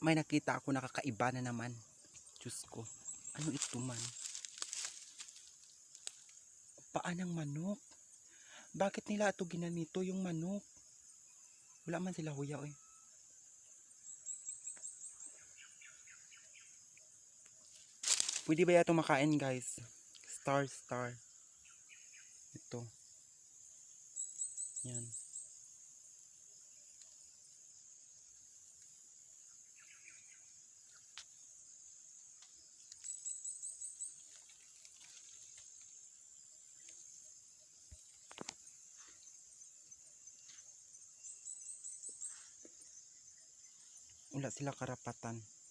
may nakita ako nakakaiba na naman. Diyos ko, ano ito man? Paa ng manok. Bakit nila ito ginanito yung manok? Wala man sila huya eh. Pwede ba ito makain guys? Star. Ito. Yan. Wala sila karapatan.